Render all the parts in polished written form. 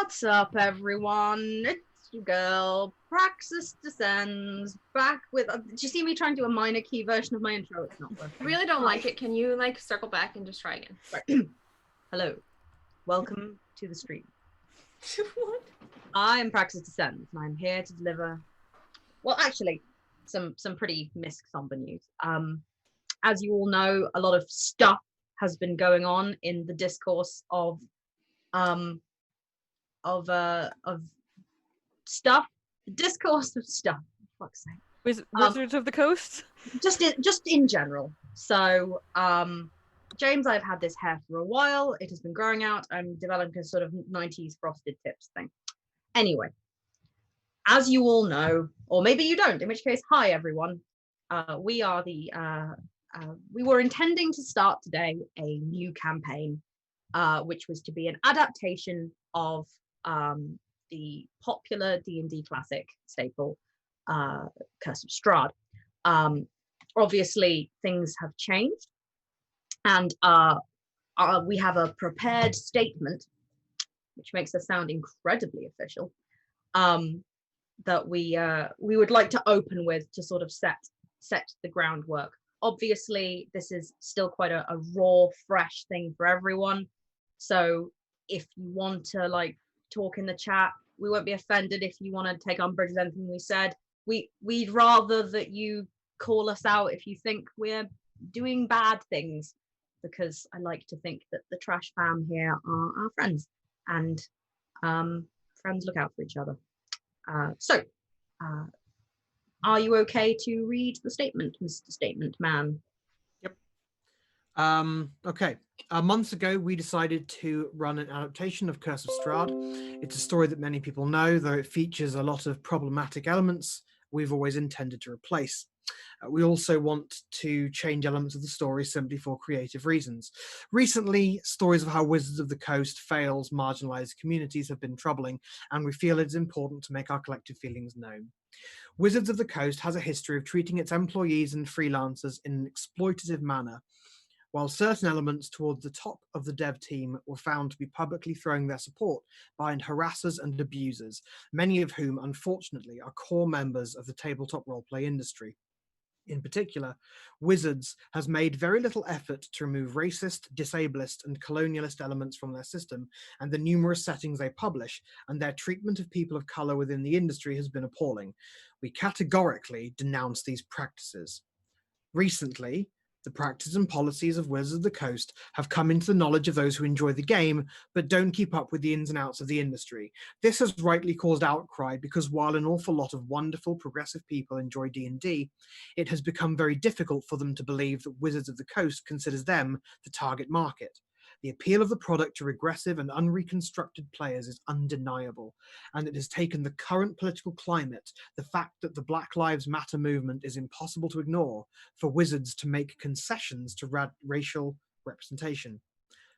What's up, everyone? It's your girl, Praxis Descends, back with... did you see me trying to do a minor key version of my intro? It's not working. I really don't like it. Can you, like, circle back and just try again? Right. Hello. Welcome to the stream. What? I'm Praxis Descends, and I'm here to deliver... Well, actually, some pretty somber news. As you all know, a lot of stuff has been going on in the discourse of stuff, the discourse of stuff. For fuck's sake. Wizards of the Coast? Just in general. So, James, I've had this hair for a while. It has been growing out. I'm developing a sort of 90s frosted tips thing. Anyway, as you all know, or maybe you don't, in which case, hi everyone. We were intending to start today a new campaign, which was to be an adaptation of the popular D&D classic staple, Curse of Strahd. Obviously, things have changed, and we have a prepared statement, which makes us sound incredibly official, that we would like to open with to sort of set the groundwork. Obviously, this is still quite a raw, fresh thing for everyone. So if you want to like talk in the chat, we won't be offended if you want to take umbrage with anything we said. We'd rather that you call us out if you think we're doing bad things, because I like to think that the trash fam here are our friends, and friends look out for each other. So are you okay to read the statement, Mr. Statement Man? Yep. Okay. Months ago, we decided to run an adaptation of Curse of Strahd. It's a story that many people know, though it features a lot of problematic elements we've always intended to replace. We also want to change elements of the story simply for creative reasons. Recently, stories of how Wizards of the Coast fails marginalized communities have been troubling, and we feel it's important to make our collective feelings known. Wizards of the Coast has a history of treating its employees and freelancers in an exploitative manner, while certain elements towards the top of the dev team were found to be publicly throwing their support behind harassers and abusers, many of whom, unfortunately, are core members of the tabletop roleplay industry. In particular, Wizards has made very little effort to remove racist, disablest, and colonialist elements from their system and the numerous settings they publish, and their treatment of people of colour within the industry has been appalling. We categorically denounce these practices. Recently, the practices and policies of Wizards of the Coast have come into the knowledge of those who enjoy the game, but don't keep up with the ins and outs of the industry. This has rightly caused outcry because while an awful lot of wonderful, progressive people enjoy D&D, it has become very difficult for them to believe that Wizards of the Coast considers them the target market. The appeal of the product to regressive and unreconstructed players is undeniable, and it has taken the current political climate, the fact that the Black Lives Matter movement is impossible to ignore, for Wizards to make concessions to racial representation.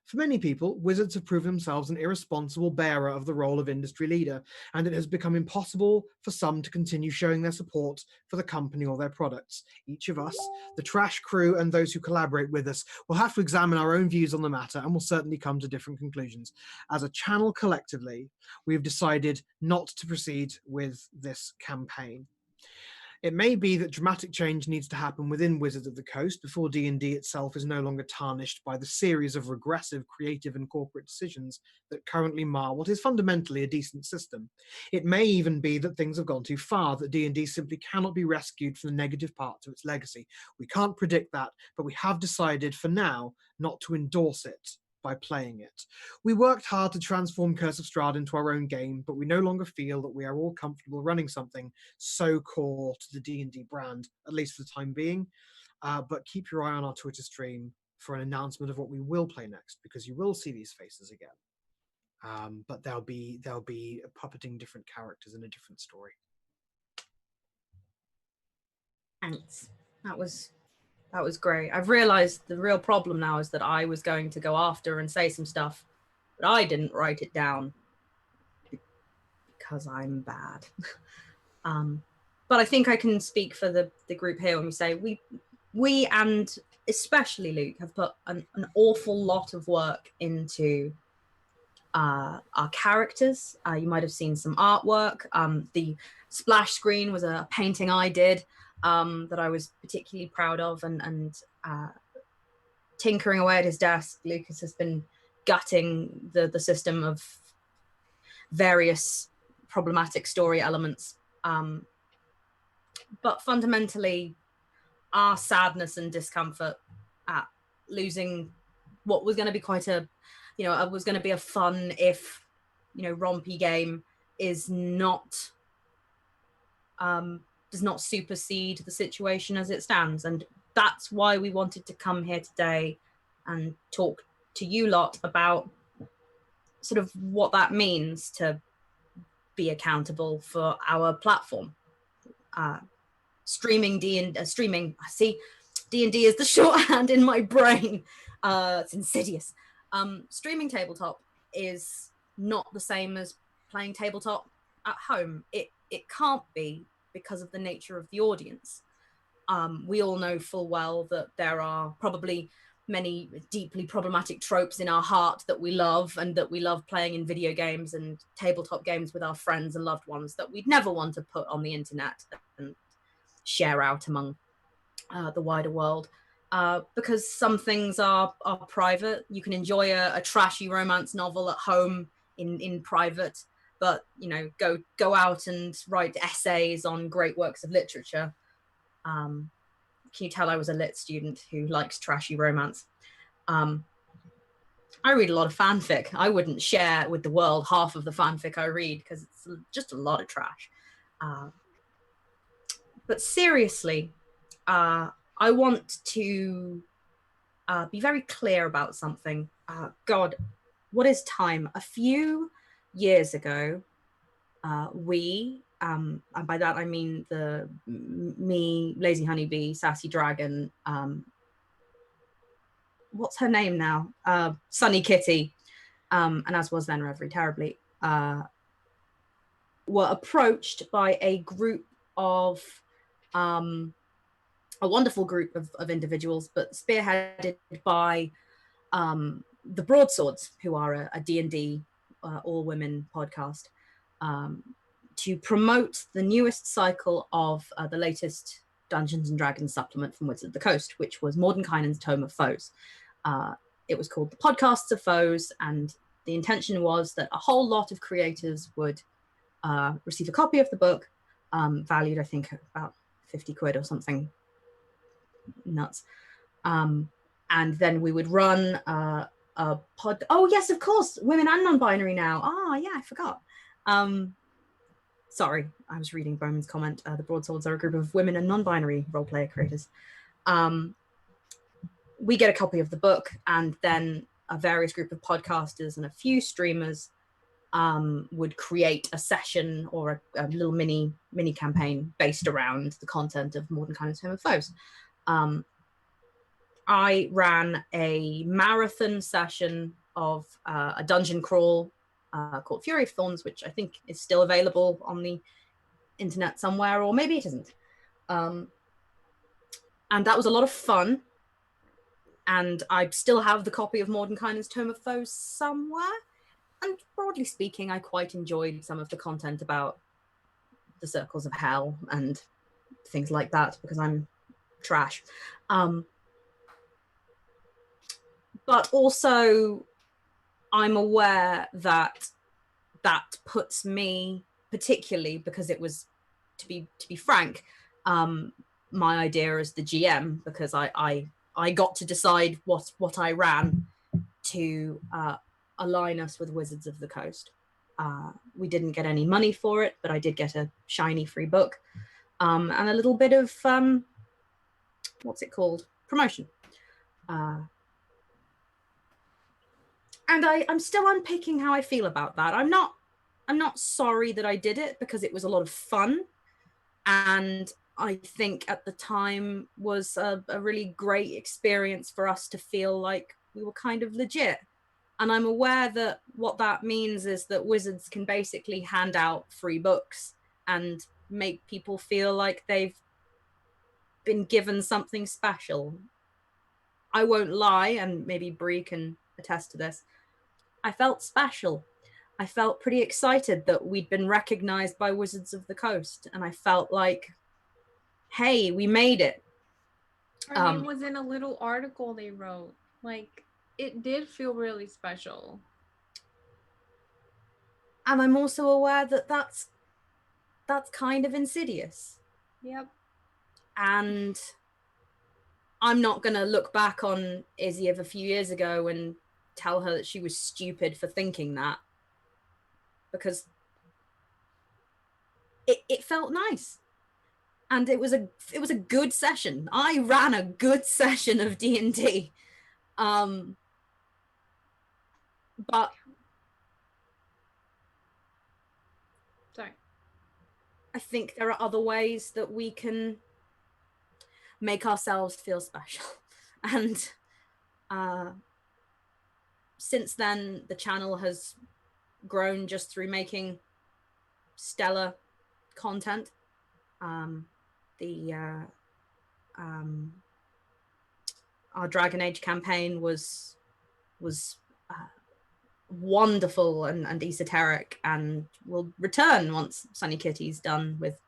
For many people, Wizards have proven themselves an irresponsible bearer of the role of industry leader, and it has become impossible for some to continue showing their support for the company or their products. Each of us, the trash crew, and those who collaborate with us will have to examine our own views on the matter and will certainly come to different conclusions. As a channel collectively, we have decided not to proceed with this campaign. It may be that dramatic change needs to happen within Wizards of the Coast before D&D itself is no longer tarnished by the series of regressive, creative and corporate decisions that currently mar what is fundamentally a decent system. It may even be that things have gone too far, that D&D simply cannot be rescued from the negative parts of its legacy. We can't predict that, but we have decided for now not to endorse it by playing it. We worked hard to transform Curse of Strahd into our own game, but we no longer feel that we are all comfortable running something so core to the D&D brand, at least for the time being. But keep your eye on our Twitter stream for an announcement of what we will play next, because you will see these faces again. But they'll be puppeting different characters in a different story. Thanks. That was great. I've realized the real problem now is that I was going to go after and say some stuff, but I didn't write it down because I'm bad. But I think I can speak for the group here when we say we and especially Luke have put an awful lot of work into our characters. You might have seen some artwork. The splash screen was a painting I did that I was particularly proud of, and tinkering away at his desk, Lucas has been gutting the system of various problematic story elements. But fundamentally, our sadness and discomfort at losing what was going to be quite a, it was going to be a fun, if, rompy game is not, does not supersede the situation as it stands. And that's why we wanted to come here today and talk to you lot about sort of what that means to be accountable for our platform. Streaming D&D is the shorthand in my brain. It's insidious. Streaming tabletop is not the same as playing tabletop at home. It can't be, because of the nature of the audience. We all know full well that there are probably many deeply problematic tropes in our heart that we love, and that we love playing in video games and tabletop games with our friends and loved ones, that we'd never want to put on the internet and share out among the wider world, because some things are private. You can enjoy a trashy romance novel at home in private, but go out and write essays on great works of literature. Can you tell I was a lit student who likes trashy romance? I read a lot of fanfic. I wouldn't share with the world half of the fanfic I read, because it's just a lot of trash. But seriously, I want to be very clear about something. God, what is time? A few years ago, we, and by that I mean me, Lazy Honeybee, Sassy Dragon, what's her name now? Sunny Kitty, and as was then Reverie Terribly, were approached by a group of, a wonderful group of individuals, but spearheaded by the Broadswords, who are a D&D all-women podcast, to promote the newest cycle of the latest Dungeons and Dragons supplement from Wizards of the Coast, which was Mordenkainen's Tome of Foes. It was called the Podcasts of Foes, and the intention was that a whole lot of creators would receive a copy of the book, valued, I think, about 50 quid or something nuts. And then we would run a pod. Oh, yes, of course. Women and non-binary now. Ah, yeah, I forgot. Sorry, I was reading Bowman's comment. The Broadswords are a group of women and non-binary role-player creators. We get a copy of the book, and then a various group of podcasters and a few streamers would create a session or a little mini campaign based around the content of Mordenkainen's Tome of Foes. I ran a marathon session of a dungeon crawl called Fury of Thorns, which I think is still available on the internet somewhere, or maybe it isn't. And that was a lot of fun. And I still have the copy of Mordenkainen's Tome of Foes somewhere. And broadly speaking, I quite enjoyed some of the content about the circles of hell and things like that, because I'm trash. But also, I'm aware that that puts me, particularly because it was, to be frank, my idea as the GM, because I got to decide what I ran to align us with Wizards of the Coast. We didn't get any money for it, but I did get a shiny free book and a little bit of what's it called? Promotion. And I'm still unpicking how I feel about that. I'm not sorry that I did it, because it was a lot of fun, and I think at the time was a really great experience for us to feel like we were kind of legit. And I'm aware that what that means is that Wizards can basically hand out free books and make people feel like they've been given something special. I won't lie, and maybe Bree can attest to this. I felt special. I felt pretty excited that we'd been recognized by Wizards of the Coast, and I felt like, hey, we made it. Our name was in a little article they wrote. Like, it did feel really special. And I'm also aware that that's kind of insidious. Yep. And I'm not going to look back on Izzy of a few years ago and tell her that she was stupid for thinking that, because it felt nice. And it was a good session. I ran a good session of D&D. But sorry. I think there are other ways that we can make ourselves feel special. And since then, the channel has grown just through making stellar content. Our Dragon Age campaign was wonderful and esoteric, and will return once Sunny Kitty's done with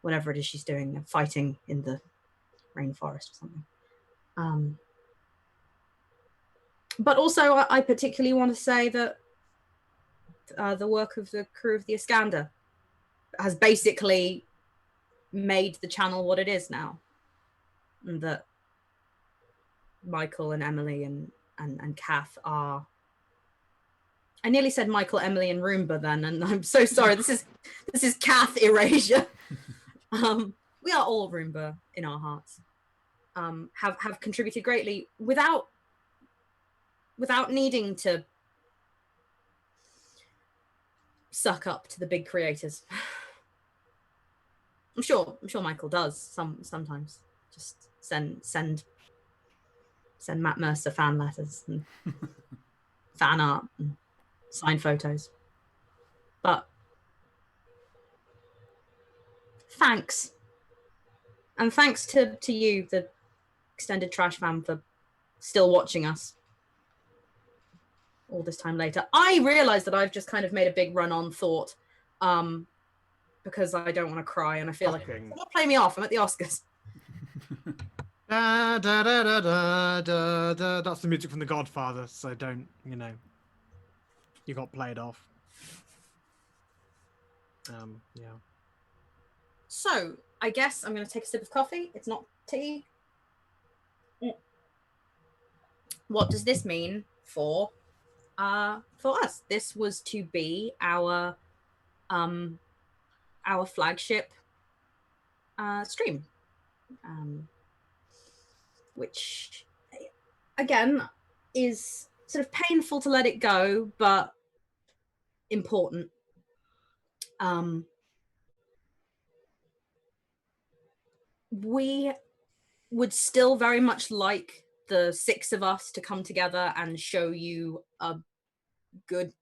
whatever it is she's doing, fighting in the rainforest or something. But also, I particularly want to say that the work of the crew of the Iskander has basically made the channel what it is now, and that Michael and Emily and Kath are. I nearly said Michael, Emily, and Roomba then, and I'm so sorry. This is Kath erasure. We are all Roomba in our hearts. Have contributed greatly without needing to suck up to the big creators. I'm sure Michael does sometimes. Just send Matt Mercer fan letters and fan art and signed photos. But thanks. And thanks to you, the extended trash fam, for still watching us all this time later. I realize that I've just kind of made a big run on thought, because I don't want to cry, and I feel like, don't play me off, I'm at the Oscars. Da, da, da, da, da, da, da. That's the music from The Godfather, so don't, you got played off. Yeah. So I guess I'm going to take a sip of coffee. It's not tea. What does this mean for us? This was to be our flagship stream, which again is sort of painful to let it go, but important. We would still very much like the 6 of us to come together and show you a good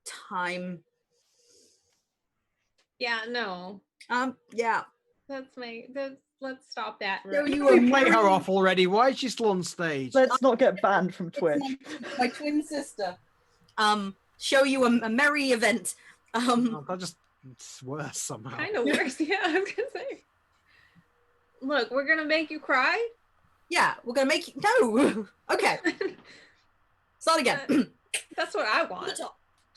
time. Yeah, no. Yeah. Let's stop that. We play her off already. Why is she still on stage? Let's not get banned from Twitch. My twin sister. Show you a merry event. It's worse somehow. Kind of worse, yeah, I was gonna say. Look, we're gonna make you cry? Yeah, we're gonna make you. No! Okay. Start again. That's what I want.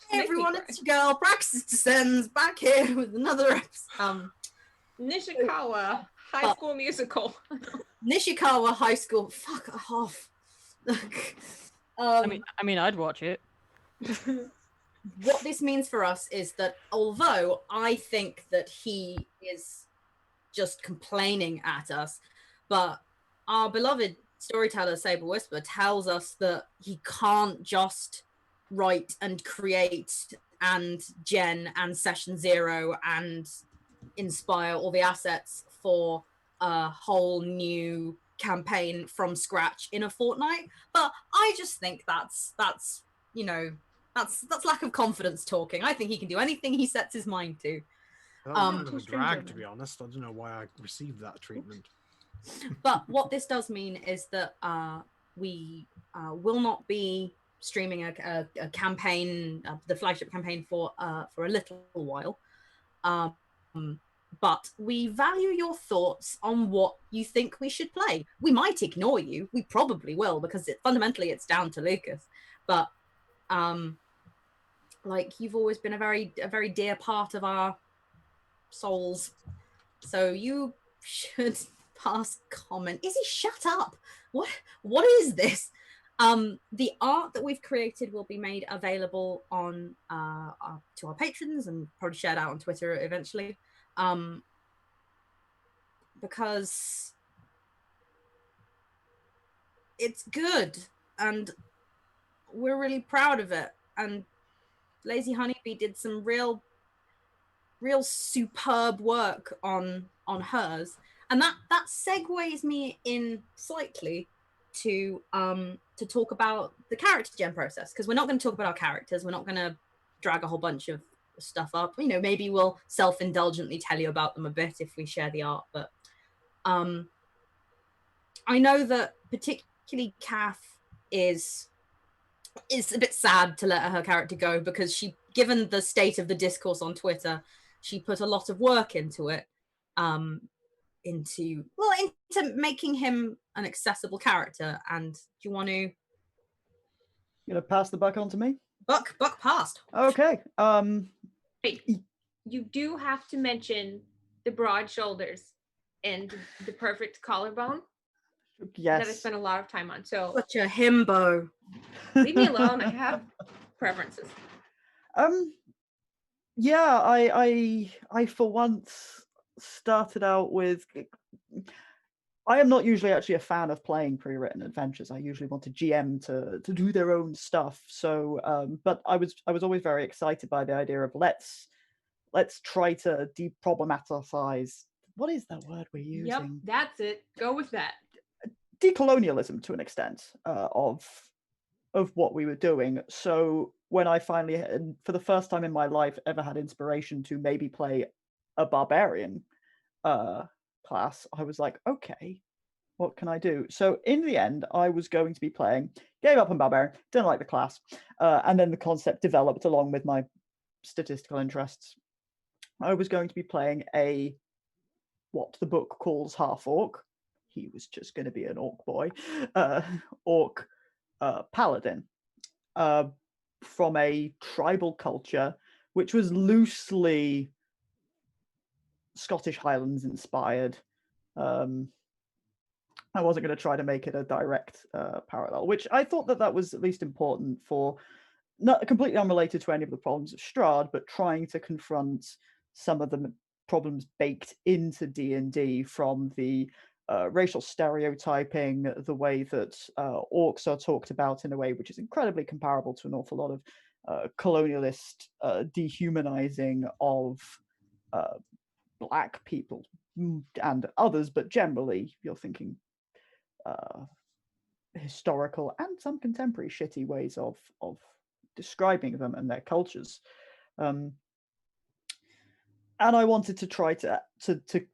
Hey everyone, it's your girl, Praxis Descends, back here with another episode. Nishikawa High School Musical. Nishikawa High School. Fuck off. I mean, I'd watch it. What this means for us is that although I think that he is just complaining at us, but our beloved storyteller Saber Whisper tells us that he can't just write and create and gen and session 0 and inspire all the assets for a whole new campaign from scratch in a fortnight. But I just think that's lack of confidence talking. I think he can do anything he sets his mind to. That was kind of a drag, to be honest. I don't know why I received that treatment. But what this does mean is that we will not be streaming a campaign, the flagship campaign for a little while. But we value your thoughts on what you think we should play. We might ignore you. We probably will, because fundamentally it's down to Lucas. But like, you've always been a very dear part of our souls. So you should pass comment. Izzy, shut up. What is this? The art that we've created will be made available on to our patrons, and probably shared out on Twitter eventually. Because it's good and we're really proud of it. And Lazy Honeybee did some real superb work on hers, and that segues me in slightly to talk about the character gen process, because we're not going to talk about our characters. We're not going to drag a whole bunch of stuff up. You know, maybe we'll self-indulgently tell you about them a bit if we share the art, but I know that particularly Kath is a bit sad to let her character go, because she, given the state of the discourse on Twitter, she put a lot of work into it, into making him an accessible character. And do you want to? You gonna pass the buck on to me? Buck passed. Okay. Wait, you do have to mention the broad shoulders and the perfect collarbone. Yes. That I spent a lot of time on. So Such a himbo. leave me alone. I have preferences. Yeah, I for once started out with. I am not usually actually a fan of playing pre-written adventures. I usually want a GM to do their own stuff. So, but I was always very excited by the idea of let's try to deproblematize. What is that word we're using? Yep, that's it. Go with that. Decolonialism to an extent of what we were doing. So when I finally, for the first time in my life, ever had inspiration to maybe play a barbarian class, I was like, okay, what can I do? So in the end, I was going to be gave up on barbarian, didn't like the class, and then the concept developed along with my statistical interests. I was going to be playing what the book calls half orc. He was just going to be an orc boy, orc paladin, from a tribal culture which was loosely Scottish Highlands inspired. I wasn't going to try to make it a direct parallel, which I thought that was at least important for, not completely unrelated to any of the problems of Strahd, but trying to confront some of the problems baked into D&D, from the racial stereotyping, the way that orcs are talked about in a way which is incredibly comparable to an awful lot of colonialist dehumanizing of Black people and others, but generally you're thinking historical and some contemporary shitty ways of describing them and their cultures. And I wanted to try to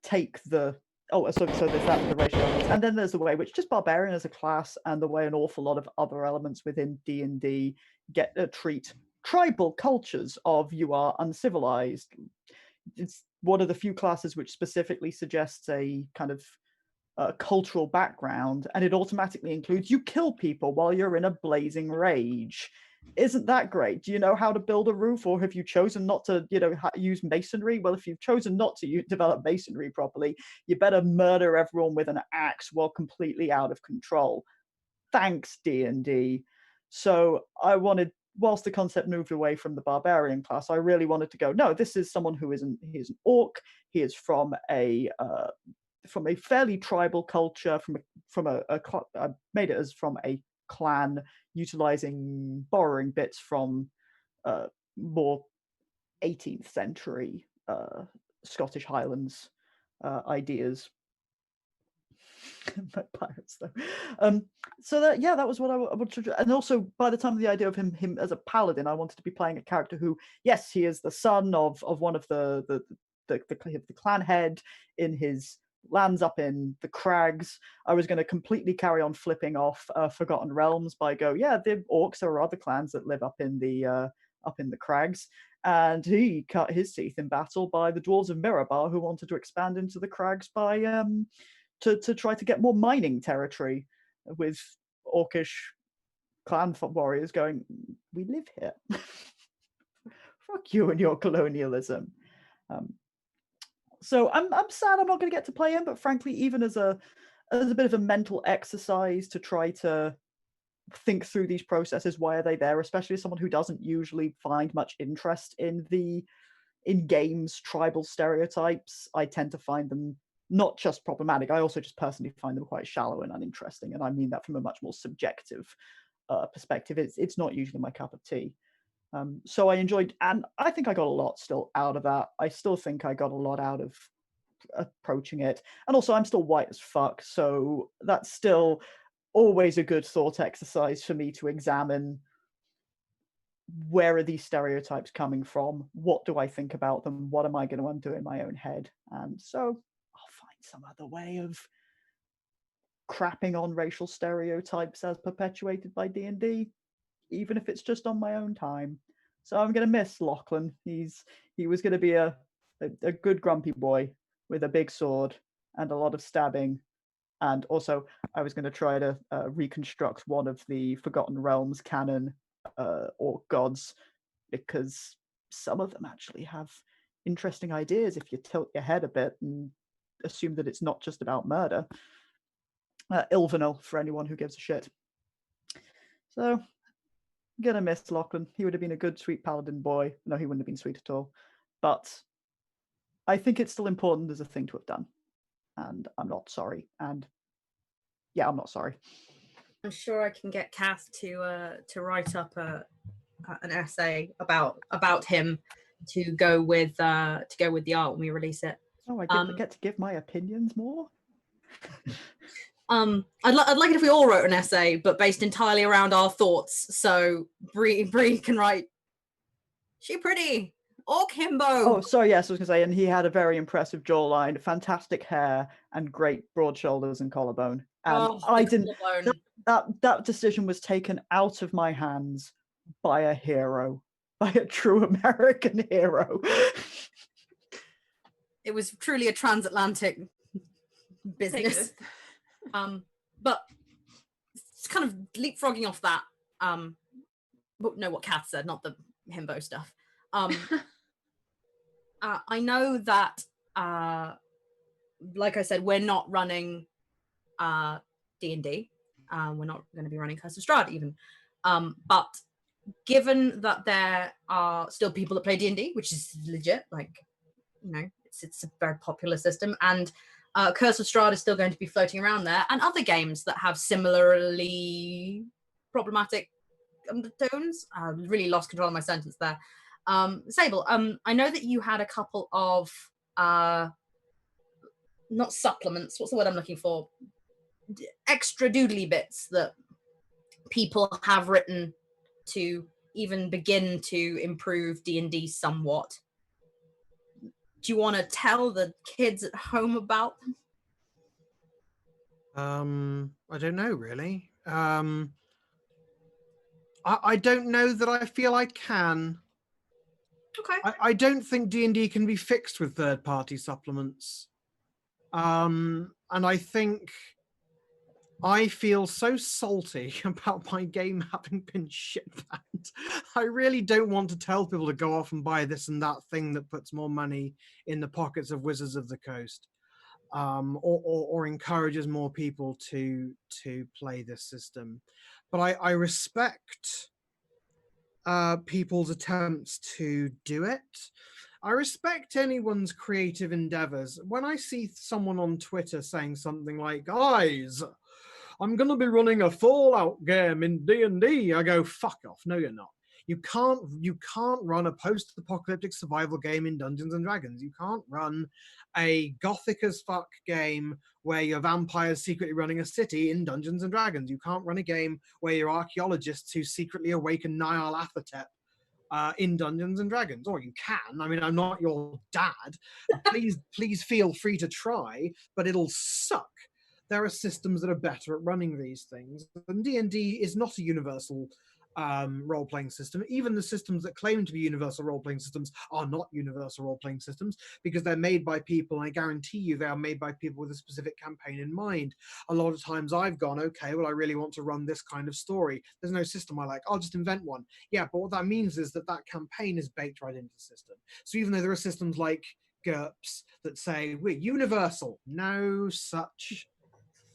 take the so there's that, the racial elements, and then there's the way which just barbarian as a class, and the way an awful lot of other elements within D&D treat tribal cultures of you are uncivilized. It's one of the few classes which specifically suggests a kind of cultural background, and it automatically includes you kill people while you're in a blazing rage. Isn't that great? Do you know how to build a roof, or have you chosen not to, use masonry? Well, if you've chosen not to develop masonry properly, you better murder everyone with an axe while completely out of control. Thanks, D&D. So I wanted, whilst the concept moved away from the barbarian class, I really wanted to go, no, this is someone he's an orc. He is from a fairly tribal culture, I made it as from a clan, borrowing bits from more 18th century Scottish Highlands ideas. Pirates, though. So that was what I wanted to do. And also, by the time of the idea of him as a paladin, I wanted to be playing a character who, yes, he is the son of one of the clan head in his lands up in the crags. I was going to completely carry on flipping off Forgotten Realms by the orcs are other clans that live up in the crags, and he cut his teeth in battle by the dwarves of Mirabar, who wanted to expand into the crags by to try to get more mining territory, with orcish clan warriors going, we live here. Fuck you and your colonialism. So I'm sad I'm not going to get to play him, but frankly, even as a bit of a mental exercise to try to think through these processes, why are they there, especially as someone who doesn't usually find much interest in games tribal stereotypes, I tend to find them not just problematic, I also just personally find them quite shallow and uninteresting, and I mean that from a much more subjective perspective. It's not usually my cup of tea. So I enjoyed, and I think I got a lot still out of that. I still think I got a lot out of approaching it, and also I'm still white as fuck, so that's still always a good thought exercise for me to examine, where are these stereotypes coming from, what do I think about them, what am I going to undo in my own head. And so I'll find some other way of crapping on racial stereotypes as perpetuated by D&D, even if it's just on my own time. So I'm going to miss Lachlan. He was going to be a good grumpy boy with a big sword and a lot of stabbing. And also, I was going to try to reconstruct one of the Forgotten Realms canon or gods, because some of them actually have interesting ideas if you tilt your head a bit and assume that it's not just about murder. Ilvanil, for anyone who gives a shit. So, I'm gonna miss Lachlan. He would have been a good, sweet paladin boy. No, he wouldn't have been sweet at all. But I think it's still important as a thing to have done. And I'm not sorry. And yeah, I'm not sorry. I'm sure I can get Kath to write up an essay about him to go with the art when we release it. Oh, I get to give my opinions more? I'd like it if we all wrote an essay, but based entirely around our thoughts. So Bree can write, she pretty, orc himbo. Oh, sorry, yes, I was going to say, and he had a very impressive jawline, fantastic hair, and great broad shoulders and collarbone. And I didn't. That decision was taken out of my hands by a hero, by a true American hero. It was truly a transatlantic business. But it's kind of leapfrogging off that. No, what Kath said, not the himbo stuff. I know that, like I said, we're not running D&D. We're not going to be running Curse of Strahd even. But given that there are still people that play D&D, which is legit, like, you know, it's a very popular system, and Curse of Strahd is still going to be floating around there, and other games that have similarly problematic undertones. Really lost control of my sentence there. Sable, I know that you had a couple of not supplements, what's the word I'm looking for? Extra doodly bits that people have written to even begin to improve D&D somewhat. Do you want to tell the kids at home about them? I don't know, really. I don't know that I feel I can. Okay. I don't think D&D can be fixed with third-party supplements. And I think I feel so salty about my game having been shit banned. I really don't want to tell people to go off and buy this and that thing that puts more money in the pockets of Wizards of the Coast, or encourages more people to play this system. But I respect people's attempts to do it. I respect anyone's creative endeavors. When I see someone on Twitter saying something like, guys, I'm going to be running a Fallout game in D&D, I go, fuck off. No, you're not. You can't run a post-apocalyptic survival game in Dungeons and Dragons. You can't run a gothic as fuck game where you're vampires secretly running a city in Dungeons and Dragons. You can't run a game where you're archaeologists who secretly awaken Niall Athertep in Dungeons and Dragons, or you can. I mean, I'm not your dad. Please feel free to try, but it'll suck. There are systems that are better at running these things, and D&D is not a universal role-playing system. Even the systems that claim to be universal role-playing systems are not universal role-playing systems, because they're made by people, and I guarantee you they are made by people with a specific campaign in mind. A lot of times I've gone, okay, well, I really want to run this kind of story. There's no system I like. I'll just invent one. Yeah, but what that means is that that campaign is baked right into the system. So even though there are systems like GURPS that say we're universal, no such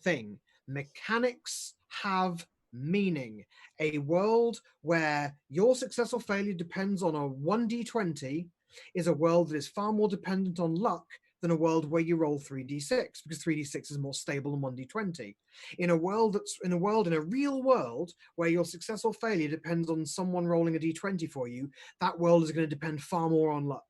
thing. Mechanics have meaning. A world where your success or failure depends on a 1d20 is a world that is far more dependent on luck than a world where you roll 3d6, because 3d6 is more stable than 1d20. In a real world where your success or failure depends on someone rolling a d20 for you, that world is going to depend far more on luck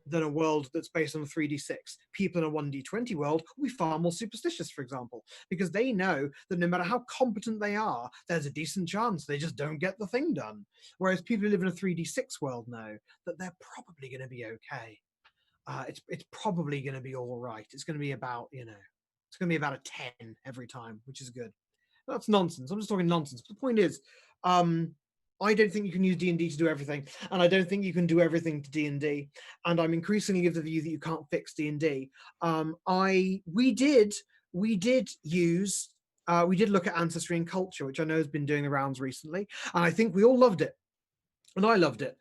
than a world that's based on a 3d6. People in a 1d20 world will be far more superstitious, for example, because they know that no matter how competent they are, there's a decent chance they just don't get the thing done. Whereas people who live in a 3d6 world know that they're probably going to be okay. It's probably going to be all right. It's going to be about, it's going to be about a 10 every time, which is good. That's nonsense. I'm just talking nonsense. But the point is, I don't think you can use D&D to do everything, and I don't think you can do everything to D&D. And I'm increasingly of the view that you can't fix D&D. We did look at ancestry and culture, which I know has been doing the rounds recently, and I think we all loved it, and I loved it.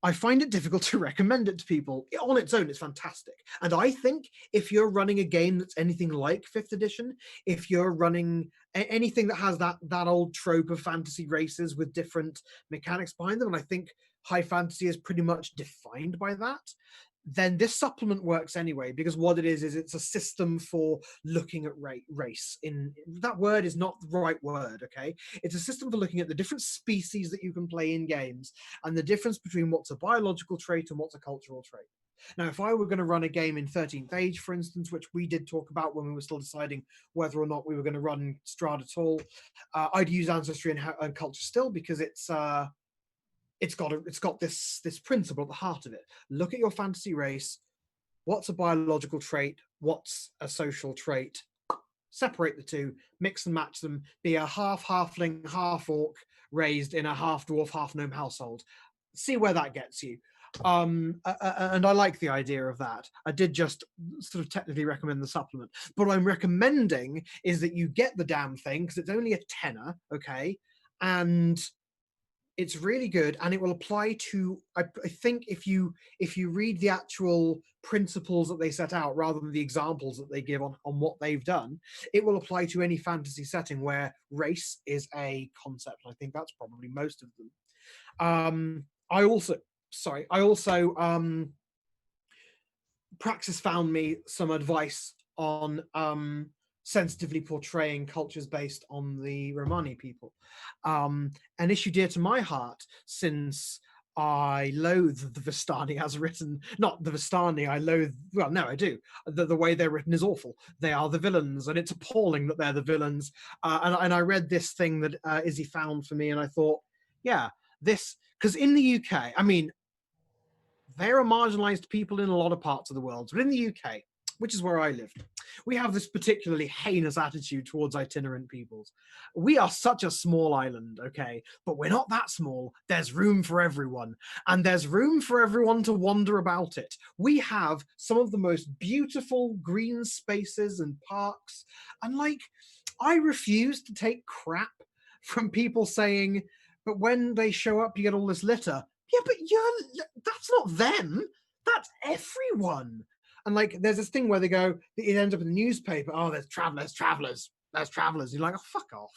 I find it difficult to recommend it to people. On its own, it's fantastic. And I think if you're running a game that's anything like 5th edition, if you're running anything that has that old trope of fantasy races with different mechanics behind them, and I think high fantasy is pretty much defined by that, then this supplement works anyway, because what it is it's a system for looking at race. That word is not the right word, okay? It's a system for looking at the different species that you can play in games, and the difference between what's a biological trait and what's a cultural trait. Now, if I were going to run a game in 13th Age, for instance, which we did talk about when we were still deciding whether or not we were going to run Strahd at all, I'd use ancestry and culture still, because it's got this principle at the heart of it. Look at your fantasy race. What's a biological trait? What's a social trait? Separate the two, mix and match them. Be a half halfling, half orc raised in a half dwarf, half gnome household. See where that gets you. And I like the idea of that. I did just sort of technically recommend the supplement, but what I'm recommending is that you get the damn thing, because it's only a tenner, okay? And it's really good, and it will apply to, I think if you read the actual principles that they set out rather than the examples that they give on what they've done, it will apply to any fantasy setting where race is a concept. I think that's probably most of them. I also Praxis found me some advice on sensitively portraying cultures based on the Romani people. An issue dear to my heart, since I loathe the Vistani as written. Not the Vistani, I loathe, well, no, I do. The way they're written is awful. They are the villains, and it's appalling that they're the villains. And I read this thing that Izzy found for me, and I thought, yeah, this, because in the UK, I mean, there are marginalized people in a lot of parts of the world, but in the UK, which is where I live, we have this particularly heinous attitude towards itinerant peoples. We are such a small island, okay, but we're not that small. There's room for everyone, and there's room for everyone to wander about it. We have some of the most beautiful green spaces and parks, and like, I refuse to take crap from people saying, but when they show up, you get all this litter. Yeah, but that's not them. That's everyone. And like, there's this thing where they go, it ends up in the newspaper. Oh, there's travelers. You're like, oh, fuck off.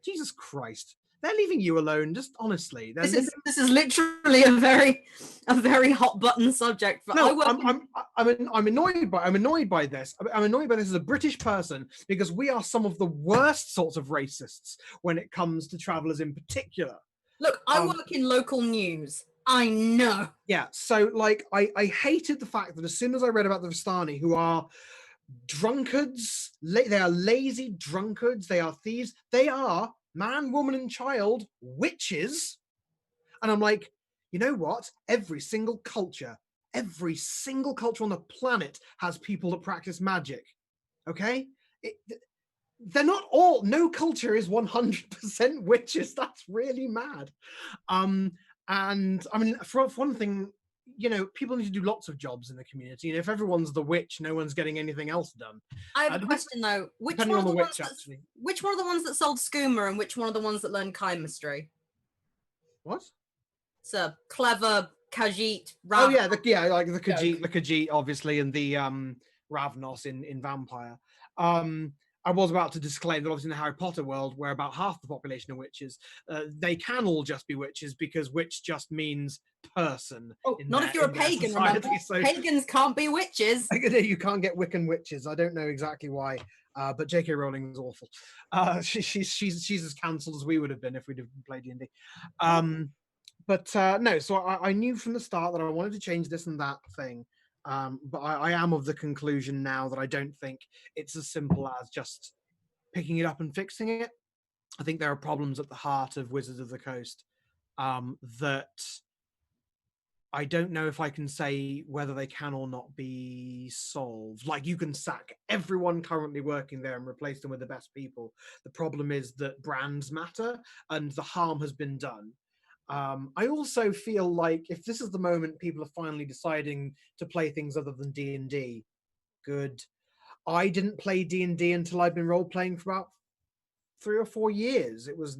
Jesus Christ. They're leaving you alone. Just honestly. This is literally a very hot button subject. For, no, I'm annoyed by this. I'm annoyed by this as a British person, because we are some of the worst sorts of racists when it comes to travelers in particular. Look, I work in local news. I know. Yeah, so like I hated the fact that as soon as I read about the Vistani, who are drunkards, they are lazy drunkards, they are thieves, they are man, woman, and child witches, And I'm like, you know what? Every single culture on the planet has people that practice magic. Okay? They're not all, no culture is 100% witches. That's really mad. And I mean, for one thing, you know, people need to do lots of jobs in the community, and if everyone's the witch, no one's getting anything else done. I have a question though. Which depending one on of the the witch, ones actually. which one of the ones that sold skooma and which one of the ones that learned chemistry? What? It's a clever Khajiit. Oh yeah, like the Joke. Khajiit, obviously, and the Ravnos in Vampire. I was about to disclaim that obviously in the Harry Potter world, where about half the population are witches, they can all just be witches because witch just means person. Oh, not if you're a pagan, remember? So Pagans can't be witches. you can't get Wiccan witches. I don't know exactly why, but J.K. Rowling is awful. She's as cancelled as we would have been if we'd have played D&D. But no, so I knew from the start that I wanted to change this and that thing. But I am of the conclusion now that I don't think it's as simple as just picking it up and fixing it. I think there are problems at the heart of Wizards of the Coast that I don't know if I can say whether they can or not be solved. Like, you can sack everyone currently working there and replace them with the best people. The problem is that brands matter and the harm has been done. I also feel like if this is the moment people are finally deciding to play things other than D&D, good. I didn't play D&D until I've been role-playing for about 3 or 4 years. It was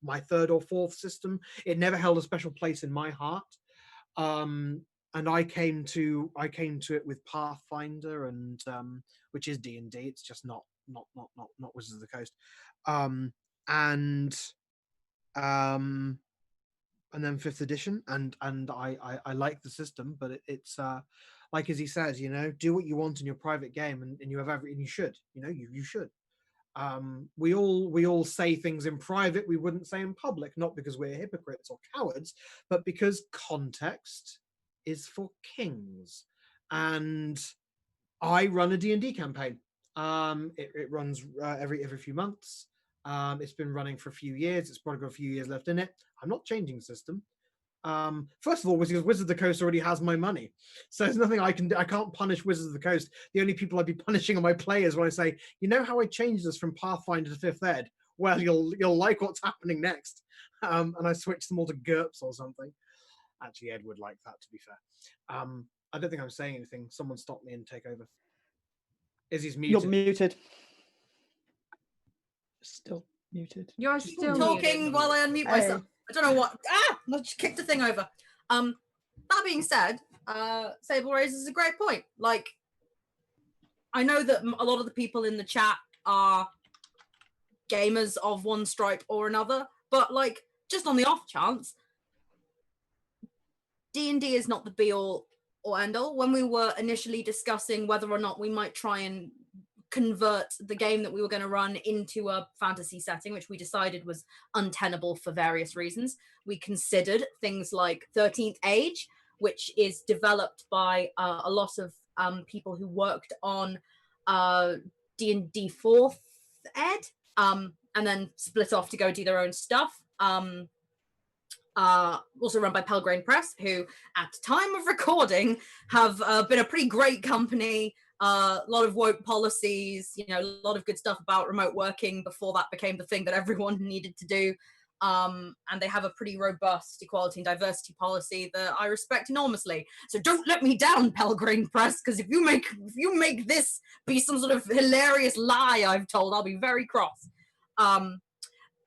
my third or fourth system. It never held a special place in my heart. And I came to it with Pathfinder and which is D&D. It's just not Wizards of the Coast. And then 5th edition, and I like the system, but it's like as he says, you know, do what you want in your private game, and you have and you should, you know, you should. We all say things in private we wouldn't say in public, not because we're hypocrites or cowards, but because context is for kings. And I run a D&D campaign. It runs every few months. It's been running for a few years. It's probably got a few years left in it. I'm not changing the system. First of all, because Wizards of the Coast already has my money, so there's nothing I can do. I can't punish Wizards of the Coast. The only people I'd be punishing are my players when I say, you know how I changed this from Pathfinder to 5th Ed? Well, you'll like what's happening next. And I switched them all to GURPS or something. Actually, Ed would like that, to be fair. I don't think I'm saying anything. Someone stop me and take over. Izzy's muted. You're muted. Still muted. You're still Talking muted. while I unmute myself. I don't know what. I just kicked the thing over. That being said, Sable raises a great point. Like, I know that a lot of the people in the chat are gamers of one stripe or another, but like, just on the off chance, D&D is not the be all or end all. When we were initially discussing whether or not we might try and convert the game that we were going to run into a fantasy setting, which we decided was untenable for various reasons, we considered things like 13th Age, which is developed by a lot of people who worked on D&D 4th Ed, and then split off to go do their own stuff. Also run by Pelgrane Press, who at time of recording have been a pretty great company. A lot of woke policies, you know, a lot of good stuff about remote working before that became the thing that everyone needed to do. And they have a pretty robust equality and diversity policy that I respect enormously. So don't let me down, Pelgrane Press, because if you make this be some sort of hilarious lie I've told, I'll be very cross.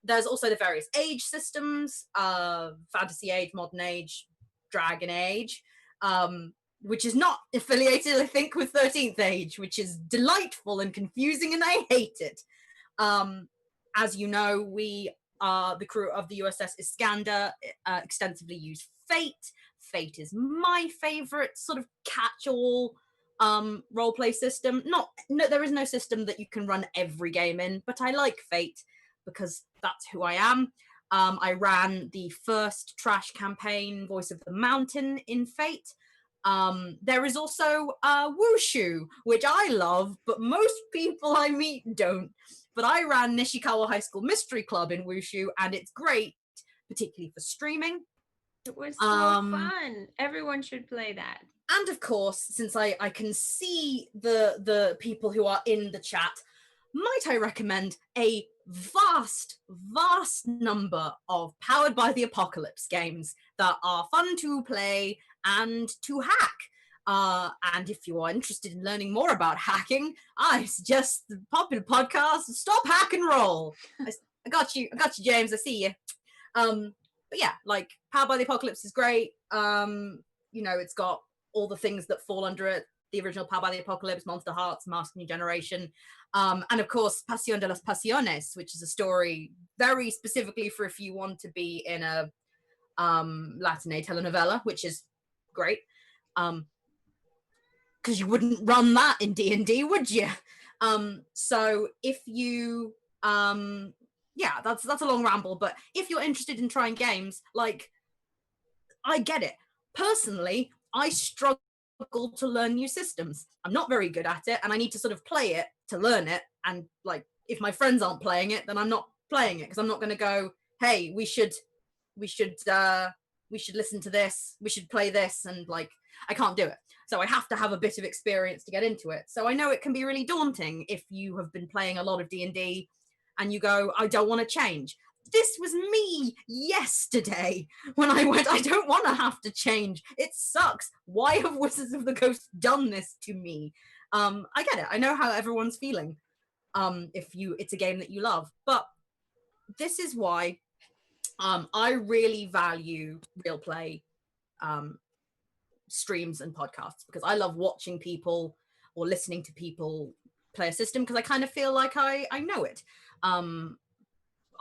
There's also the various age systems, Fantasy Age, Modern Age, Dragon Age, which is not affiliated, I think, with 13th Age, which is delightful and confusing, and I hate it. As you know, we, the crew of the USS Iskander, extensively use Fate. Fate is my favorite sort of catch-all roleplay system. No, there is no system that you can run every game in, but I like Fate because that's who I am. I ran the first trash campaign, Voice of the Mountain, in Fate. There is also Wushu, which I love, but most people I meet don't. But I ran Nishikawa High School Mystery Club in Wushu, and it's great, particularly for streaming. It was so fun. Everyone should play that. And of course, since I can see the people who are in the chat, might I recommend a vast number of Powered by the Apocalypse games that are fun to play and to hack. And if you are interested in learning more about hacking, I suggest the popular podcast Stop Hack and Roll. I got you, James. I see you. But yeah, like Powered by the Apocalypse is great. You know, it's got all the things that fall under it: the original Powered by the Apocalypse, Monster Hearts, Mask New Generation, and of course Pasión de las Pasiones, which is a story very specifically for if you want to be in a Latin telenovela, which is great. Because you wouldn't run that in D&D, would you? So if you yeah, that's a long ramble, but if you're interested in trying games, like, I get it. Personally, I struggle to learn new systems. I'm not very good at it, and I need to sort of play it to learn it. And like, if my friends aren't playing it, then I'm not playing it, because I'm not going to go, hey, we should listen to this, we should play this, and like, I can't do it. So I have to have a bit of experience to get into it. So I know it can be really daunting if you have been playing a lot of D&D and you go, I don't want to change. This was me yesterday when I went, I don't want to have to change. It sucks. Why have Wizards of the Coast done this to me? I get it. I know how everyone's feeling. If it's a game that you love. But this is why I really value real play streams and podcasts, because I love watching people or listening to people play a system, because I kind of feel like I know it.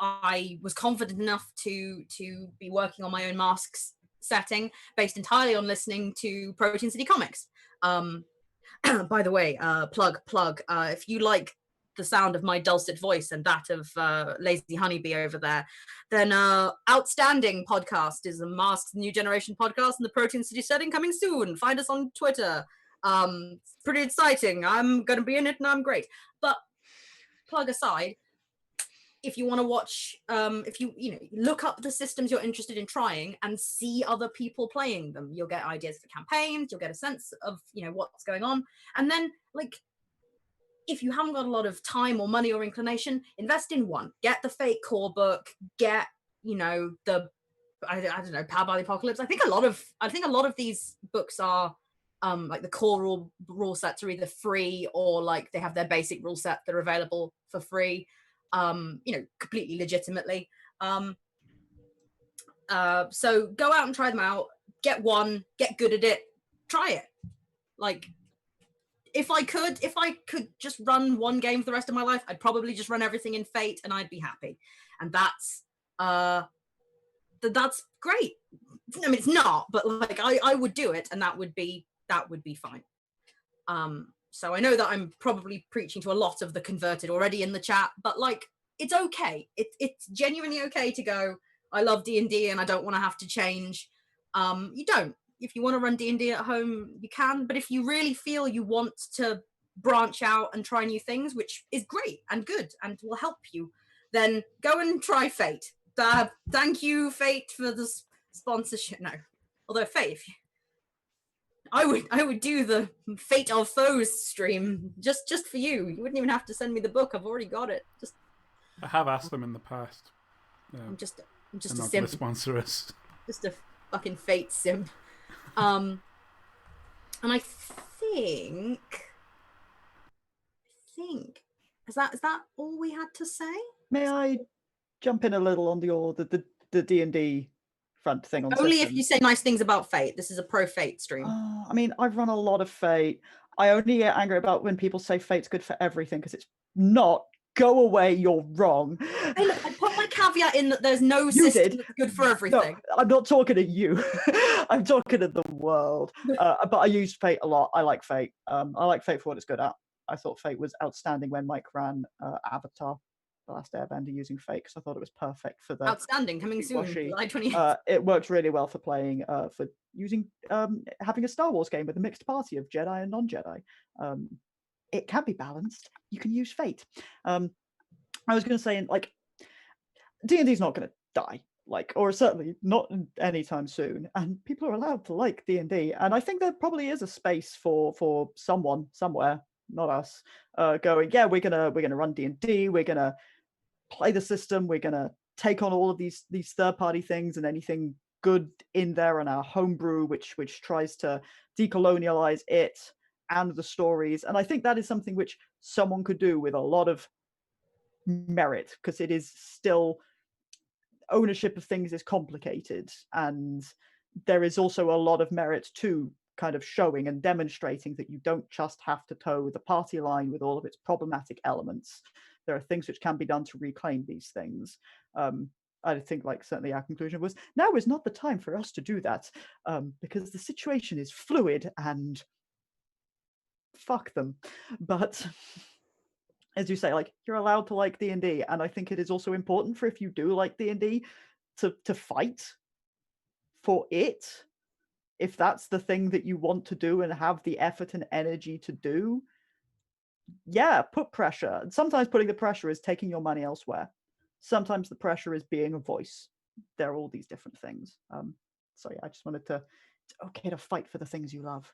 I was confident enough to be working on my own masks setting based entirely on listening to Protein City Comics. By the way, plug, if you like the sound of my dulcet voice and that of Lazy Honeybee over there, then Outstanding Podcast is a Masks New Generation podcast in the Protein City setting, coming soon. Find us on Twitter. It's pretty exciting. I'm going to be in it and I'm great. But plug aside, if you want to watch, if you look up the systems you're interested in trying and see other people playing them, you'll get ideas for campaigns, you'll get a sense of what's going on. And then, like, if you haven't got a lot of time or money or inclination, invest in one. Get the Fate core book, get the I don't know, Powered by the Apocalypse. I think a lot of these books are like the core rule sets are either free or like they have their basic rule set that are available for free. Completely legitimately. So go out and try them out. Get one, get good at it, try it. Like, if I could just run one game for the rest of my life, I'd probably just run everything in Fate and I'd be happy. And that's great. I mean, it's not, but like I would do it, and that would be fine. So I know that I'm probably preaching to a lot of the converted already in the chat, but like, it's okay. It's genuinely okay to go, I love D&D and I don't want to have to change. You don't. If you want to run D&D at home, you can. But if you really feel you want to branch out and try new things, which is great and good and will help you, then go and try Fate. Thank you, Fate, for the sponsorship. No, although Fate, I would do the Fate of Foes stream just for you. You wouldn't even have to send me the book. I've already got it. I have asked them in the past. I'm just a not sim. to sponsor us. Just a fucking Fate sim. And I think is that all we had to say? May I jump in a little on the D&D front thing on Only systems? if you say nice things about Fate. This is a pro Fate stream. I mean, I've run a lot of Fate. I only get angry about when people say Fate's good for everything, because it's not. Go away, you're wrong. Hey, look, I put my caveat in that there's no system that's good for everything. No, I'm not talking to you. I'm talking to the world. But I use Fate a lot. I like Fate. I like Fate for what it's good at. I thought Fate was outstanding when Mike ran Avatar, The Last Airbender, using Fate, because I thought it was perfect for the Outstanding, coming soon, July 28th. It works really well for playing, for using, having a Star Wars game with a mixed party of Jedi and non-Jedi. It can be balanced. You can use Fate. I was going to say, like, D&D's not going to die. like, or certainly not anytime soon, and people are allowed to like D&D, and I think there probably is a space for someone somewhere, not us, going, yeah, we're gonna run D&D, we're gonna play the system, we're gonna take on all of these third-party things and anything good in there, and our homebrew which tries to decolonialize it and the stories. And I think that is something which someone could do with a lot of merit, because it is still, ownership of things is complicated, and there is also a lot of merit to kind of showing and demonstrating that you don't just have to toe the party line with all of its problematic elements. There are things which can be done to reclaim these things. I think, like, certainly our conclusion was, now is not the time for us to do that, because the situation is fluid and fuck them. But as you say, like, you're allowed to like D&D, and I think it is also important for, if you do like D&D, to fight for it, if that's the thing that you want to do and have the effort and energy to do. Yeah, put pressure. And sometimes putting the pressure is taking your money elsewhere. Sometimes the pressure is being a voice. There are all these different things. So yeah, I just wanted to, it's okay to fight for the things you love.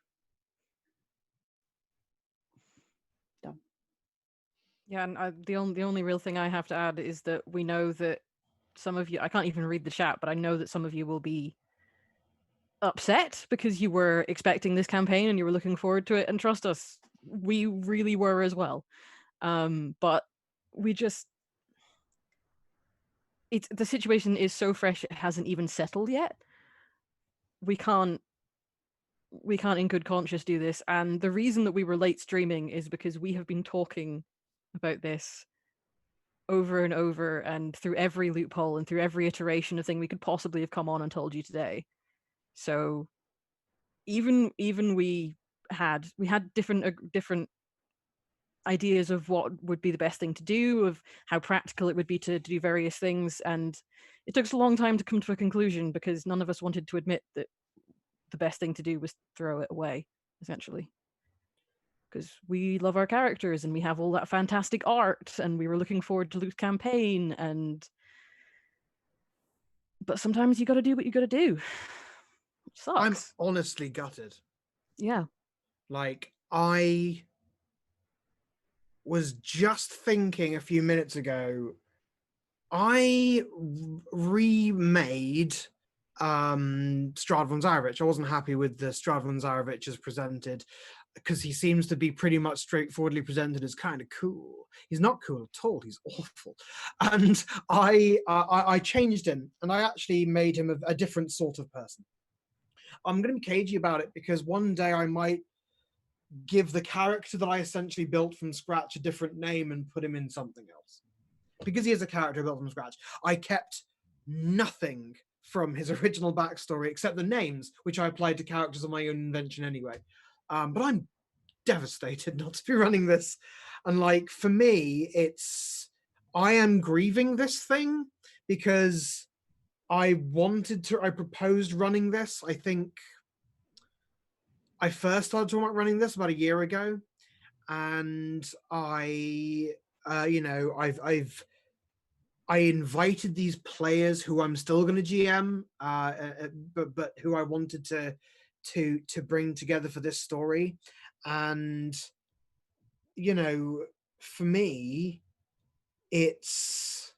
Done. Yeah, and the only real thing I have to add is that we know that some of you, I can't even read the chat, but I know that some of you will be upset because you were expecting this campaign and you were looking forward to it, and trust us, we really were as well. But we just, the situation is so fresh, it hasn't even settled yet. We can't in good conscience do this, and the reason that we were late streaming is because we have been talking about this over and over, and through every loophole and through every iteration of thing we could possibly have come on and told you today. So even we had different ideas of what would be the best thing to do, of how practical it would be to do various things, and it took us a long time to come to a conclusion because none of us wanted to admit that the best thing to do was throw it away, essentially, because we love our characters and we have all that fantastic art and we were looking forward to Luke's campaign. But sometimes you got to do what you got to do. It sucks. I'm honestly gutted. Yeah. Like, I was just thinking a few minutes ago, I remade Strahd von Zarovich. I wasn't happy with the Strahd von Zarovich as presented, because he seems to be pretty much straightforwardly presented as kind of cool. He's not cool at all. He's awful. And I changed him, and I actually made him a different sort of person. I'm going to be cagey about it because one day I might give the character that I essentially built from scratch a different name and put him in something else. Because he is a character built from scratch, I kept nothing from his original backstory except the names, which I applied to characters of my own invention anyway. But I'm devastated not to be running this. And like, for me, I am grieving this thing because I proposed running this. I think I first started talking about running this about a year ago, and I invited these players who I'm still going to GM, but who I wanted to bring together for this story. And for me, it's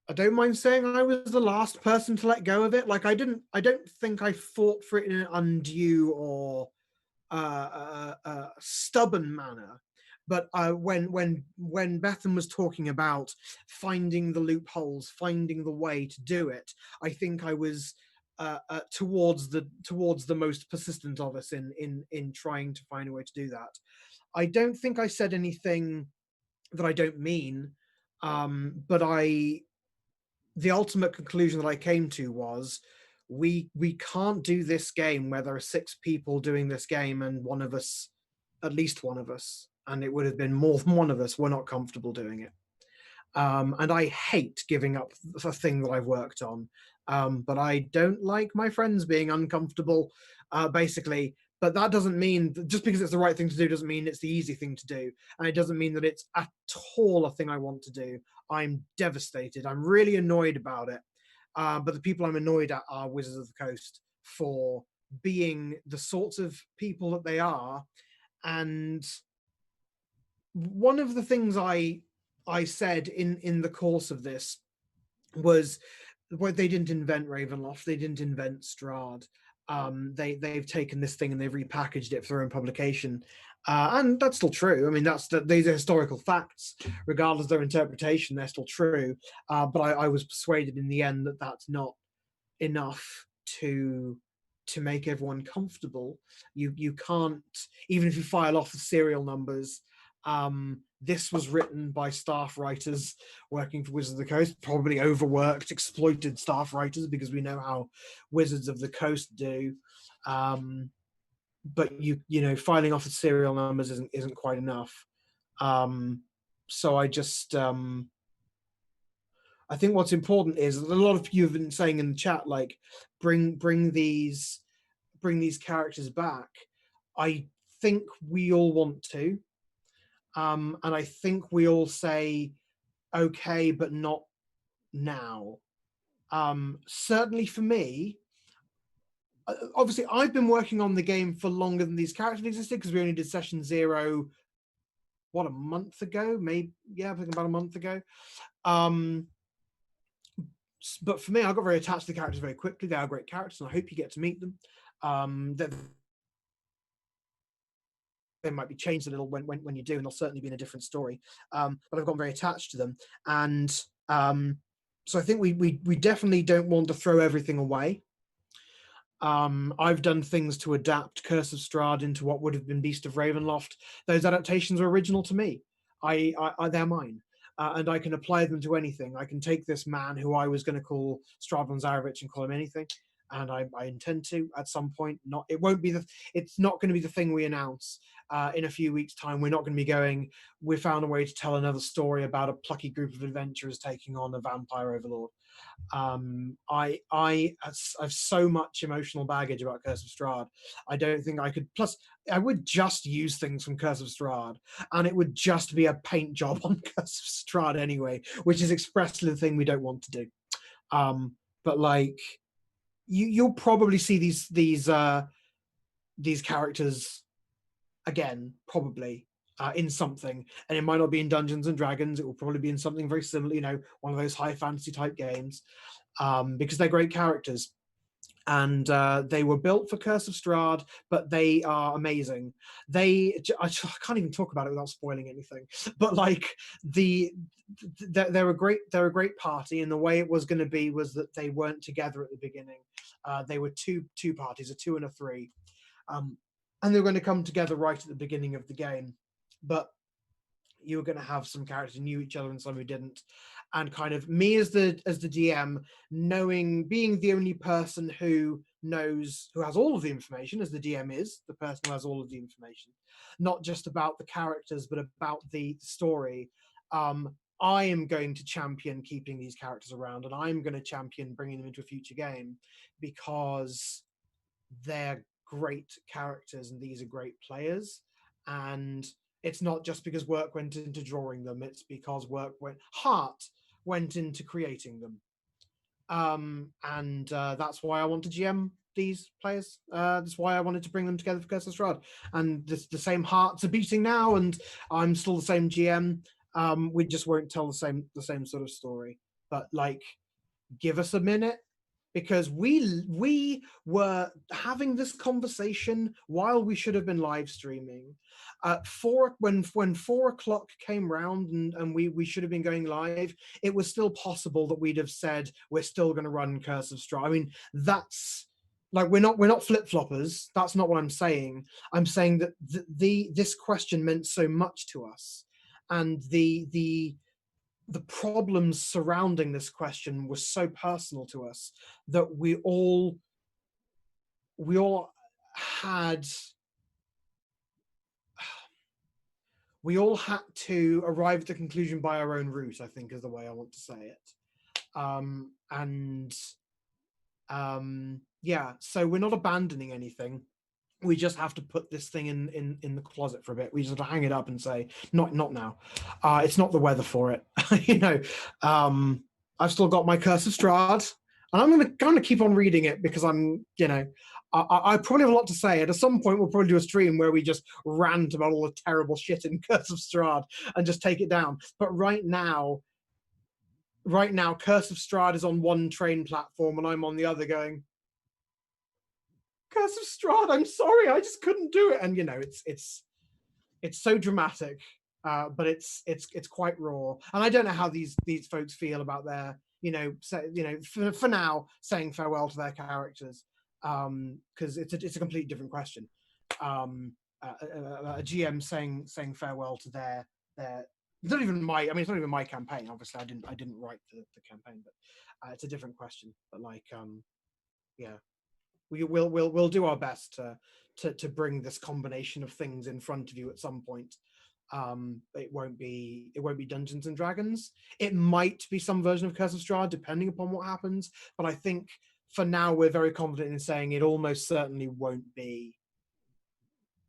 I don't mind saying I was the last person to let go of it. Like, I don't think I fought for it in an undue or stubborn manner. But when Bethan was talking about finding the loopholes, finding the way to do it, I think I was towards the most persistent of us in trying to find a way to do that. I don't think I said anything that I don't mean, but the ultimate conclusion that I came to was we can't do this game where there are 6 people doing this game and one of us, at least one of us, and it would have been more than one of us, we're not comfortable doing it. And I hate giving up a thing that I've worked on, but I don't like my friends being uncomfortable, basically but that doesn't mean that just because it's the right thing to do doesn't mean it's the easy thing to do, and it doesn't mean that it's at all a thing I want to do. I'm devastated. I'm really annoyed about it. But the people I'm annoyed at are Wizards of the Coast for being the sorts of people that they are. And one of the things I said in the course of this was, well, they didn't invent Ravenloft, they didn't invent Strahd. They've taken this thing and they've repackaged it for their own publication, and that's still true. I mean, these are historical facts, regardless of their interpretation. They're still true. But I was persuaded in the end that that's not enough to make everyone comfortable. You can't, even if you file off the serial numbers. This was written by staff writers working for Wizards of the Coast, probably overworked, exploited staff writers, because we know how Wizards of the Coast do. But you know, filing off the serial numbers isn't quite enough. So I just I think what's important is a lot of you have been saying in the chat, like, bring these characters back. I think we all want to. And I think we all say, okay, but not now. Certainly for me, obviously I've been working on the game for longer than these characters existed, because we only did session 0, what, a month ago? Maybe, yeah, I think about a month ago. But for me, I got very attached to the characters very quickly. They are great characters, and I hope you get to meet them. They might be changed a little when you do, and they'll certainly be in a different story. But I've gotten very attached to them, and so I think we definitely don't want to throw everything away. I've done things to adapt Curse of Strahd into what would have been Beast of Ravenloft. Those adaptations are original to me. They're mine. And I can apply them to anything. I can take this man who I was going to call Strahd von Zarovich and call him anything, and I intend to at some point. It's not going to be the thing we announce in a few weeks' time. We're not going to be going, we found a way to tell another story about a plucky group of adventurers taking on a vampire overlord. I have so much emotional baggage about Curse of Strahd. I don't think I could. Plus, I would just use things from Curse of Strahd, and it would just be a paint job on Curse of Strahd anyway, which is expressly the thing we don't want to do. But like, you'll probably see these characters again, probably. In something, and it might not be in Dungeons and Dragons. It will probably be in something very similar, you know, one of those high fantasy type games, because they're great characters, and they were built for Curse of Strahd, but they are amazing. I can't even talk about it without spoiling anything. But like they're a great party, and the way it was going to be was that they weren't together at the beginning. They were two parties, a 2 and a 3, and they were going to come together right at the beginning of the game. But you were going to have some characters who knew each other and some who didn't, and kind of me as the DM, being the only person who has all of the information, as the DM is the person who has all of the information, not just about the characters but about the story. I am going to champion keeping these characters around, and I'm going to champion bringing them into a future game, because they're great characters and these are great players. And it's not just because work went into drawing them, it's because heart went into creating them. And that's why I want to GM these players. That's why I wanted to bring them together for Curse of Strahd. And the same hearts are beating now, and I'm still the same GM. We just won't tell the same sort of story. But like, give us a minute, because we were having this conversation while we should have been live streaming. When 4 o'clock came round and we should have been going live, it was still possible that we'd have said we're still going to run Curse of Strahd. I mean, that's like, we're not flip-floppers. That's not what I'm saying. I'm saying that this question meant so much to us, and the problems surrounding this question were so personal to us that we all had to arrive at the conclusion by our own route, I think is the way I want to say it. Yeah, so we're not abandoning anything. we just have to put this thing in the closet for a bit. We just have to hang it up and say, not now. It's not the weather for it. I've still got my Curse of Strahd, and I'm going to keep on reading it because I probably have a lot to say. And at some point, we'll probably do a stream where we just rant about all the terrible shit in Curse of Strahd and just take it down. But right now, Curse of Strahd is on one train platform, and I'm on the other going, Curse of Strahd, I'm sorry, I just couldn't do it. And it's so dramatic, but it's quite raw. And I don't know how these folks feel about their for now saying farewell to their characters, because it's a completely different question. A GM saying farewell to their it's not even my campaign. Obviously, I didn't write the campaign, but it's a different question. But yeah. We'll do our best to bring this combination of things in front of you at some point. It won't be Dungeons and Dragons. It might be some version of Curse of Strahd, depending upon what happens. But I think for now we're very confident in saying it almost certainly won't be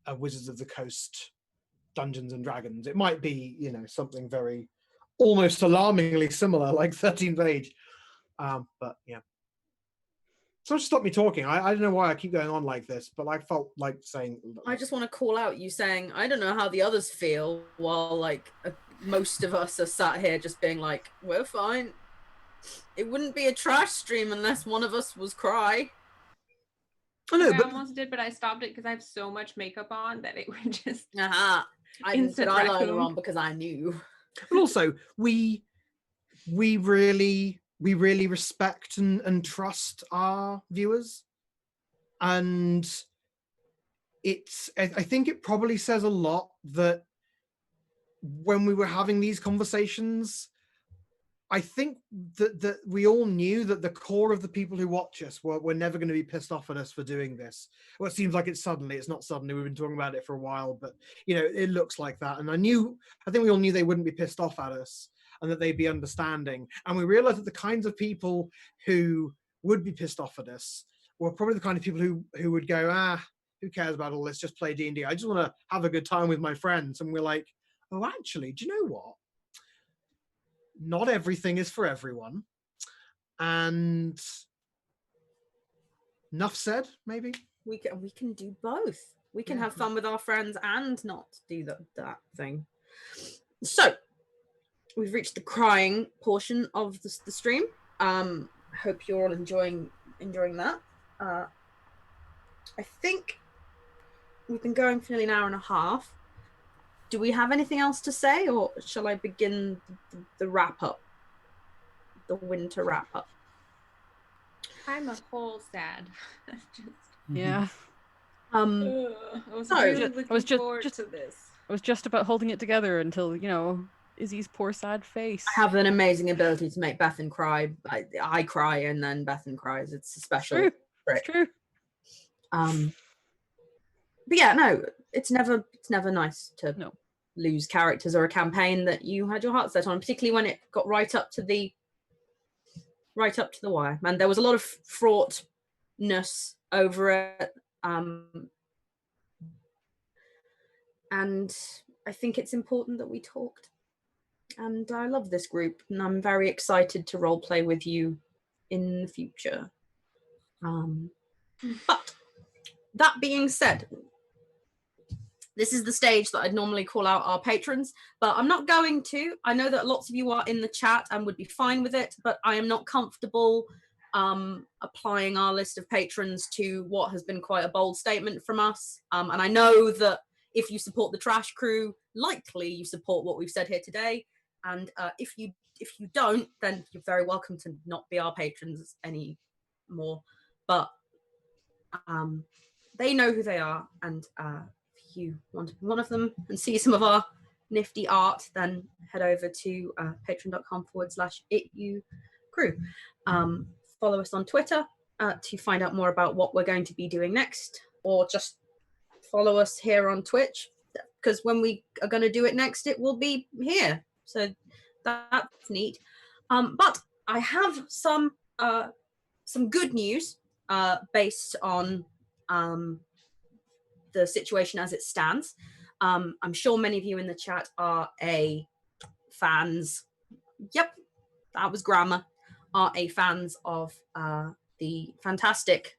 a Wizards of the Coast Dungeons and Dragons. It might be something very almost alarmingly similar, like 13th Age. But yeah. So stop me talking. I don't know why I keep going on like this, but I felt like saying. I just want to call out you saying, I don't know how the others feel, while most of us are sat here just being like, we're fine. It wouldn't be a trash stream unless one of us was cry. I know, I but almost did, but I stopped it because I have so much makeup on that it would just. I didn't put Instant eyeliner raccoon. on because I knew. But also, we really respect and trust our viewers, and I think it probably says a lot that when we were having these conversations, I think that we all knew that the core of the people who watch us were never going to be pissed off at us for doing this. Well, it seems like it's not suddenly. We've been talking about it for a while, but it looks like that. And I think we all knew they wouldn't be pissed off at us and that they'd be understanding. And we realized that the kinds of people who would be pissed off at us were probably the kind of people who would go, who cares about all this? Just play D&D. I just want to have a good time with my friends. And we're like, oh, actually, do you know what? Not everything is for everyone. And enough said, maybe. We can do both. We can have fun with our friends and not do that thing. So we've reached the crying portion of the stream. Hope you're all enjoying that. I think we've been going for nearly an hour and a half. Do we have anything else to say, or shall I begin the wrap up? The winter wrap up. I'm a whole sad. Yeah. I was really looking forward to this. I was just about holding it together until, Izzy's poor sad face. I have an amazing ability to make Bethan cry. I cry and then Bethan cries. It's a special trick. It's true. But yeah, no, it's never nice to lose characters or a campaign that you had your heart set on, particularly when it got right up to the wire. And there was a lot of fraughtness over it. And I think it's important that we talked. And I love this group, and I'm very excited to roleplay with you in the future. But that being said, this is the stage that I'd normally call out our patrons, but I'm not going to. I know that lots of you are in the chat and would be fine with it, but I am not comfortable applying our list of patrons to what has been quite a bold statement from us. And I know that if you support the Trash Crew, likely you support what we've said here today. And if you don't, then you're very welcome to not be our patrons anymore. But they know who they are, and if you want to be one of them and see some of our nifty art, then head over to patreon.com/ityoukrew. Follow us on Twitter to find out more about what we're going to be doing next, or just follow us here on Twitch, because when we are going to do it next, it will be here. So that's neat. But I have some good news based on the situation as it stands. I'm sure many of you in the chat are fans. Yep, that was grammar. Are fans of the fantastic,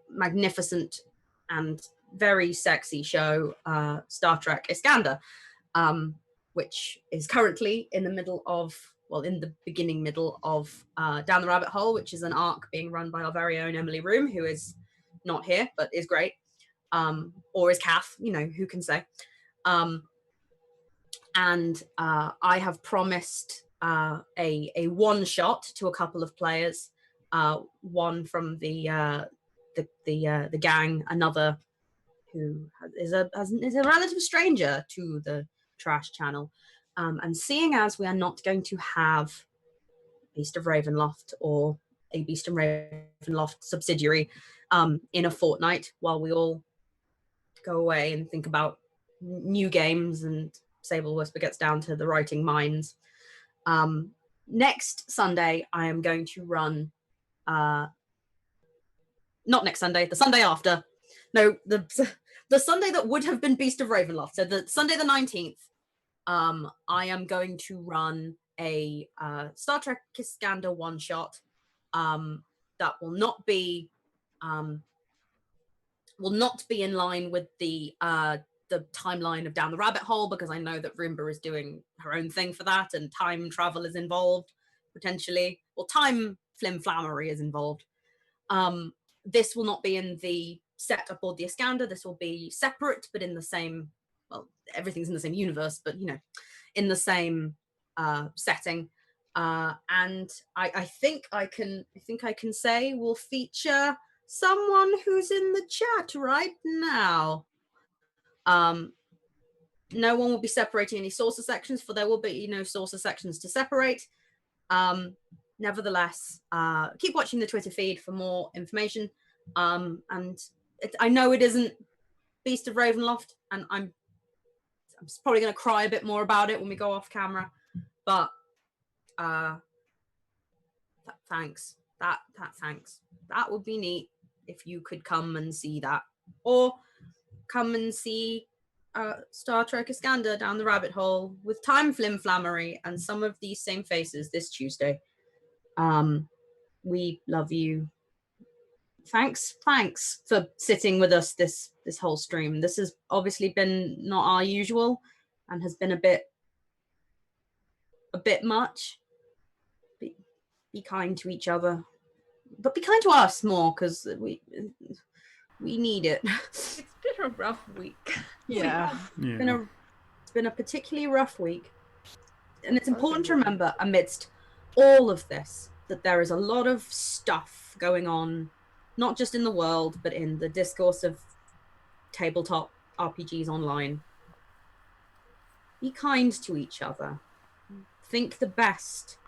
magnificent, and very sexy show Star Trek Iskander, which is currently in the middle of, in the beginning middle of Down the Rabbit Hole, which is an arc being run by our very own Emily Room, who is not here but is great, or is Kath, who can say. And I have promised a one shot to a couple of players, one from the gang, another who is a relative stranger to the Trash channel. And seeing as we are not going to have Beast of Ravenloft or a Beast of Ravenloft subsidiary in a fortnight while we all go away and think about new games and Sable Whisper gets down to the writing mines. Next Sunday, I am going to run, not next Sunday, the Sunday after. No, the Sunday that would have been Beast of Ravenloft. So the Sunday the 19th, I am going to run a Star Trek Iskander one-shot that will not be in line with the timeline of Down the Rabbit Hole, because I know that Roomba is doing her own thing for that, and time travel is involved, potentially. Well, time flimflammery is involved. This will not be in the set aboard the Iskander. This will be separate, but in the same, everything's in the same universe, but, in the same setting. And I think I can say we'll feature someone who's in the chat right now. No one will be separating any saucer sections, for there will be no saucer sections to separate. Nevertheless, keep watching the Twitter feed for more information. And I know it isn't Beast of Ravenloft, and I'm probably going to cry a bit more about it when we go off camera, but thanks. Thanks. That would be neat if you could come and see that, or come and see Star Trek Iskander Down the Rabbit Hole with time flimflammery and some of these same faces this Tuesday. We love you. Thanks for sitting with us this whole stream. This has obviously been not our usual and has been a bit much. Be kind to each other, but be kind to us more, because we need it. It's been a rough week. Yeah. It's been a particularly rough week, and it's important to remember amidst all of this that there is a lot of stuff going on, not just in the world, but in the discourse of tabletop RPGs online. Be kind to each other. Think the best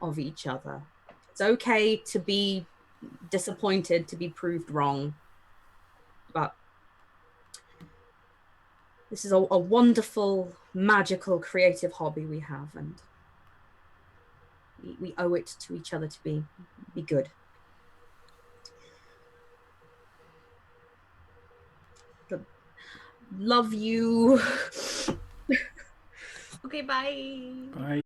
of each other. It's okay to be disappointed, to be proved wrong, but this is a wonderful, magical, creative hobby we have, and we owe it to each other to be good. Love you. Okay, bye. Bye.